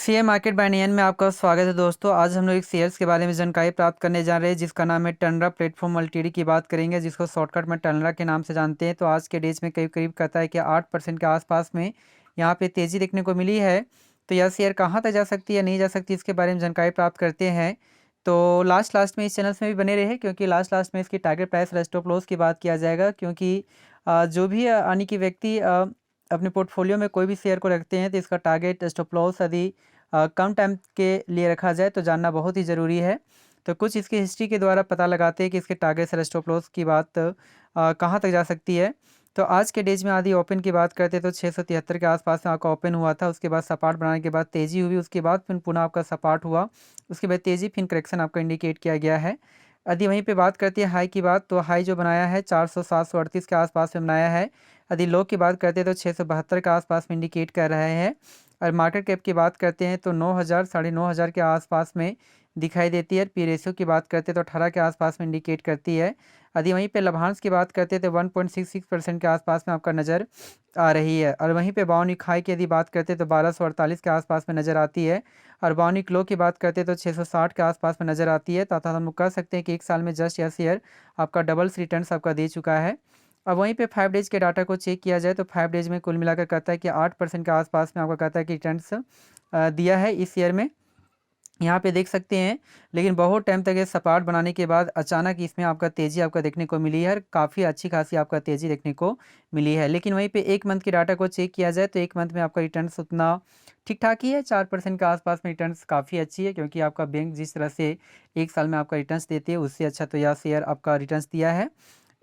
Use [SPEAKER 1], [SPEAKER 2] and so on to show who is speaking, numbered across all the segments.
[SPEAKER 1] Share market bye नियन में आपका स्वागत है दोस्तों। आज हम लोग एक शेयर्स के बारे में जानकारी प्राप्त करने जा रहे हैं जिसका नाम है टनरा प्लेटफॉर्म एलटीडी की बात करेंगे, जिसको शॉर्टकट में टनरा के नाम से जानते हैं। तो आज के डेज में करीब करीब कहता है कि 8% के आसपास में यहाँ पे तेज़ी देखने को मिली है। तो यह शेयर कहाँ तक जा सकती है नहीं जा सकती इसके बारे में जानकारी प्राप्त करते हैं। तो लास्ट में इस चैनल में भी बने रहे, क्योंकि लास्ट में इसकी टारगेट प्राइस और स्टॉप लॉस की बात किया जाएगा। क्योंकि जो भी यानी कि व्यक्ति अपने पोर्टफोलियो में कोई भी शेयर को रखते हैं तो इसका टारगेट स्टॉप लॉस यदि कम टाइम के लिए रखा जाए तो जानना बहुत ही ज़रूरी है। तो कुछ इसकी हिस्ट्री के द्वारा पता लगाते हैं कि इसके टारगेट और स्टॉप लॉस की बात कहाँ तक जा सकती है। तो आज के डेज में आदि ओपन की बात करते हैं तो 673 के आसपास में आपका ओपन हुआ था। उसके बाद सपाट बनाने के बाद तेज़ी हुई, उसके बाद फिर पुनः आपका सपाट हुआ, उसके बाद तेज़ी फिर करेक्शन आपका इंडिकेट किया गया है। यदि वहीं पे बात करते हैं हाई की बात, तो हाई जो बनाया है 400 738 के आसपास में बनाया है। यदि लो की बात करते हैं तो 672 के आसपास में इंडिकेट कर रहे हैं। और मार्केट कैप की बात करते हैं तो 9000 साढ़े 9000 के आसपास में दिखाई देती है। पी रेशियो की बात करते हैं तो 18 के आसपास में इंडिकेट करती है। यदि वहीं पे लाभांश की बात करते हैं तो 1.66% के आसपास में आपका नज़र आ रही है। और वहीं पे बाउनिक हाई की यदि बात करते हैं तो 1248 के आसपास में नज़र आती है। और बाउनिक लो की बात करते हैं तो 660 के आसपास में नज़र आती है। तथा हम लोग कह सकते हैं कि एक साल में जस्ट यह शेयर आपका डबल्स रिटर्न्स आपका दे चुका है। अब वहीं पे 5 डेज़ के डाटा को चेक किया जाए तो 5 डेज़ में कुल मिलाकर कहता है कि 8% के आसपास में आपका कहता है कि रिटर्न्स दिया है इस ईयर में। यहाँ पे देख सकते हैं, लेकिन बहुत टाइम तक ये सपाट बनाने के बाद अचानक इसमें आपका तेज़ी आपका देखने को मिली है और काफ़ी अच्छी खासी आपका तेज़ी देखने को मिली है। लेकिन वहीं पे एक मंथ के डाटा को चेक किया जाए तो एक मंथ में आपका रिटर्न्स उतना ठीक ठाक ही है, 4% के आसपास में रिटर्न्स काफ़ी अच्छी है। क्योंकि आपका बैंक जिस तरह से एक साल में आपका रिटर्न्स देती है उससे अच्छा तो यह शेयर आपका रिटर्न्स दिया है।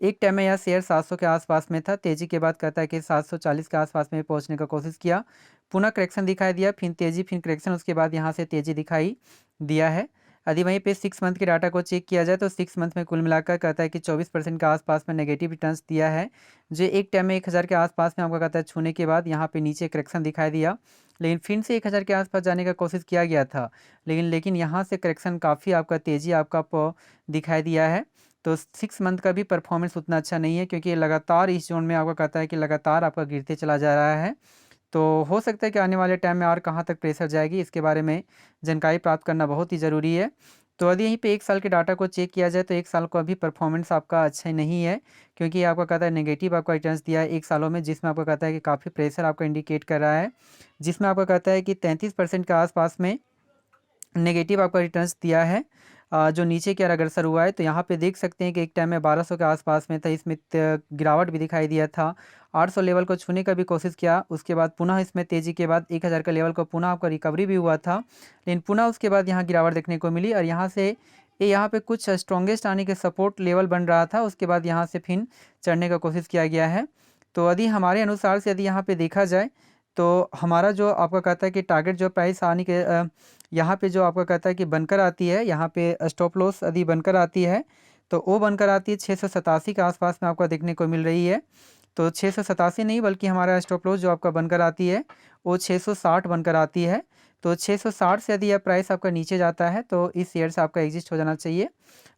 [SPEAKER 1] एक टाइम में यह शेयर 700 के आसपास में था, तेज़ी के बाद कहता है कि 740 के आसपास में पहुंचने का कोशिश किया, पुनः करेक्शन दिखाई दिया, फिर तेज़ी फिर करेक्शन, उसके बाद यहाँ से तेज़ी दिखाई दिया है। यदि वहीं पे 6 मंथ के डाटा को चेक किया जाए तो 6 मंथ में कुल मिलाकर कहता है कि 24% के आसपास में नेगेटिव रिटर्न्स दिया है, जो एक टाइम में 1000 के आसपास में आपका कहता है छूने के बाद यहाँ पे नीचे करेक्शन दिखाई दिया। लेकिन फिर से 1000 के आसपास जाने का कोशिश किया गया था, लेकिन यहाँ से करेक्शन काफ़ी आपका तेज़ी आपका दिखाई दिया है। तो 6 मंथ का भी परफॉर्मेंस उतना अच्छा नहीं है, क्योंकि ये लगातार इस जोन में आपका कहता है कि लगातार आपका गिरते चला जा रहा है। तो हो सकता है कि आने वाले टाइम में और कहाँ तक प्रेशर जाएगी इसके बारे में जानकारी प्राप्त करना बहुत ही ज़रूरी है। तो यदि यहीं पे एक साल के डाटा को चेक किया जाए तो एक साल को अभी परफॉर्मेंस आपका अच्छा नहीं है, क्योंकि ये आपका कहता है नेगेटिव आपका रिटर्न्स दिया है एक सालों में, जिसमें आपका कहता है कि काफ़ी प्रेशर आपका इंडिकेट कर रहा है, जिसमें आपका कहता है कि 33% के आसपास में नेगेटिव आपका रिटर्न्स दिया है। जो नीचे की ओर अग्रसर हुआ है तो यहाँ पे देख सकते हैं कि एक टाइम में 1200 के आसपास में था, इसमें गिरावट भी दिखाई दिया था। 800 लेवल को छूने का भी कोशिश किया, उसके बाद पुनः इसमें तेज़ी के बाद 1000 का लेवल को पुनः आपका रिकवरी भी हुआ था, लेकिन पुनः उसके बाद यहाँ गिरावट देखने को मिली। और यहाँ से यहाँ पे कुछ स्ट्रॉन्गेस्ट आने के सपोर्ट लेवल बन रहा था, उसके बाद यहाँ से फिर चढ़ने का कोशिश किया गया है। तो यदि हमारे अनुसार से यदि यहाँ पे देखा जाए तो हमारा जो आपका कहता है कि टारगेट जो प्राइस आने के यहाँ पे जो आपका कहता है कि बनकर आती है, यहाँ पे स्टॉप लॉस यदि बनकर आती है तो वो बनकर आती है 687 के आसपास में आपका देखने को मिल रही है। तो 687 नहीं बल्कि हमारा स्टॉप लॉस जो आपका बनकर आती है वो 660 बनकर आती है। तो 660 से यदि यह प्राइस आपका नीचे जाता है तो इस शेयर से आपका एग्जिस्ट हो जाना चाहिए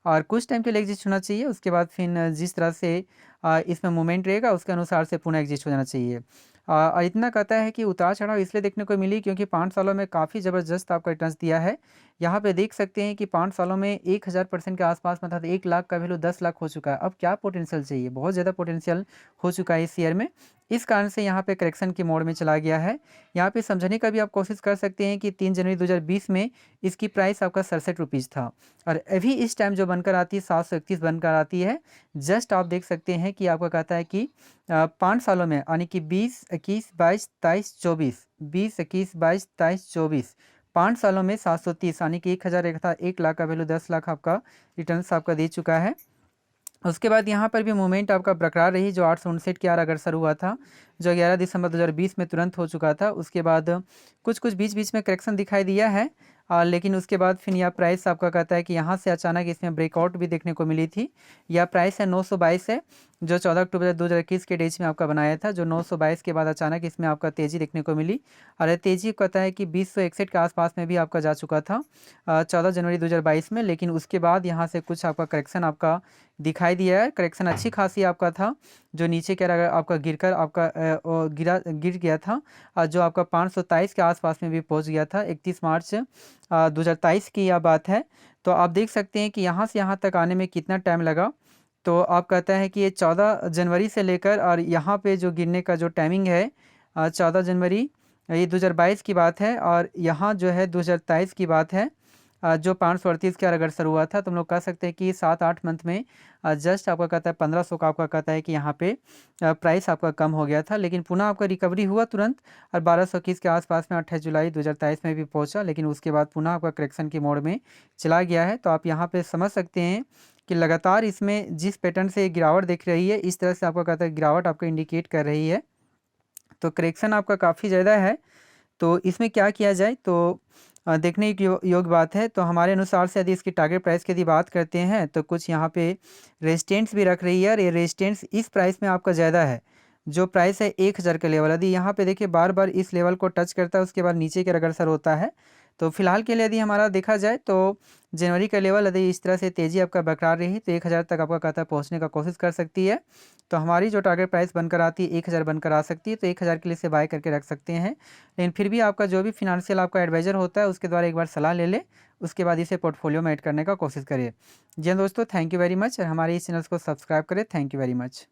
[SPEAKER 1] और कुछ टाइम के लिए एग्जिस्ट होना चाहिए। उसके बाद फिर जिस तरह से इसमें मूवमेंट रहेगा उसके अनुसार से पुनः एग्जिस्ट हो जाना चाहिए। और इतना कहता है कि उतार चढ़ाव इसलिए देखने को मिली क्योंकि 5 सालों में काफ़ी ज़बरदस्त आपका रिटर्न्स दिया है। यहाँ पे देख सकते हैं कि 5 सालों में 1000% के आसपास में था, तो 1 लाख का वैल्यू 10 लाख हो चुका है। अब क्या पोटेंशियल चाहिए, बहुत ज़्यादा पोटेंशियल हो चुका है इस ईयर में। इस कारण से यहाँ पे करेक्शन के मोड में चला गया है। यहाँ पे समझने का भी आप कोशिश कर सकते हैं कि 3 जनवरी 2020 में इसकी प्राइस आपका 67 रुपीज़ था और अभी इस टाइम जो बनकर आती है 731 बनकर आती है। जस्ट आप देख सकते हैं कि आपका कहता है कि 5 सालों में यानी कि 20 21 22 23 24 20 21 22 23 24 5 सालों में 730 यानी कि 1000 एक था, 1 लाख का वैल्यू 10 लाख आपका रिटर्न्स आपका दे चुका है। उसके बाद यहाँ पर भी मूवमेंट आपका बरकरार रही, जो 859 की ओर अग्रसर हुआ था, जो 11 दिसंबर 2020 में तुरंत हो चुका था। उसके बाद कुछ बीच में करेक्शन दिखाई दिया है, लेकिन उसके बाद फिर यह प्राइस आपका कहता है कि यहाँ से अचानक इसमें ब्रेकआउट भी देखने को मिली थी। यह प्राइस है 922 है, जो 14 अक्टूबर 2021 के डेज में आपका बनाया था, जो 922 के बाद अचानक इसमें आपका तेज़ी देखने को मिली और यह तेज़ी कहता है कि 2061 के आसपास में भी आपका जा चुका था 14 जनवरी 2022 में। लेकिन उसके बाद यहाँ से कुछ आपका करेक्शन आपका दिखाई दिया है। करेक्शन अच्छी खासी आपका था, जो नीचे क्या रहा आपका गिरकर आपका गिर गया था, जो आपका 527 के आसपास में भी पहुंच गया था। 31 मार्च 2023 की यह बात है। तो आप देख सकते हैं कि यहाँ से यहाँ तक आने में कितना टाइम लगा। तो आप कहता है कि ये 14 जनवरी से लेकर और यहाँ पे जो गिरने का जो टाइमिंग है 14 जनवरी ये 2022 की बात है, और यहाँ जो है 2023 की बात है, जो 538 के अगर सर हुआ था। तो हम लोग कह सकते हैं कि 7-8 मंथ में जस्ट आपका कहता है 1500 का आपका कहता है कि यहाँ पे प्राइस आपका कम हो गया था, लेकिन पुनः आपका रिकवरी हुआ तुरंत, और 1221 के आसपास में 28 जुलाई 2023 में भी पहुँचा, लेकिन उसके बाद पुनः आपका करेक्शन की मोड में चला गया है। तो आप यहाँ पे समझ सकते हैं कि लगातार इसमें जिस पैटर्न से गिरावट दिख रही है, इस तरह से आपका कहता है गिरावट आपको इंडिकेट कर रही है। तो करेक्शन आपका काफ़ी ज़्यादा है। तो इसमें क्या किया जाए, तो देखने की योग्य बात है। तो हमारे अनुसार से यदि इसकी टारगेट प्राइस की यदि बात करते हैं, तो कुछ यहाँ पे रेजिस्टेंस भी रख रही है, और ये रेजिस्टेंस इस प्राइस में आपका ज़्यादा है। जो प्राइस है 1000 का लेवल, यदि यहाँ पे देखिए बार बार इस लेवल को टच करता है, उसके बाद नीचे की अग्रसर होता है। तो फिलहाल के लिए यदि हमारा देखा जाए तो जनवरी का लेवल यदि इस तरह से तेज़ी आपका बरकरार रही तो 1000 तक आपका कहता है पहुँचने का कोशिश कर सकती है। तो हमारी जो टारगेट प्राइस बनकर आती है 1000 बनकर आ सकती है, तो 1000 के लिए से बाय करके रख सकते हैं। लेकिन फिर भी आपका जो भी फिनेंशियल आपका एडवाइज़र होता है उसके द्वारा एक बार सलाह ले ले, उसके बाद इसे पोर्टफोलियो में ऐड करने का कोशिश करिए। जी हाँ दोस्तों, थैंक यू वेरी मच, और हमारे इस चैनल को सब्सक्राइब करें। Thank you very much.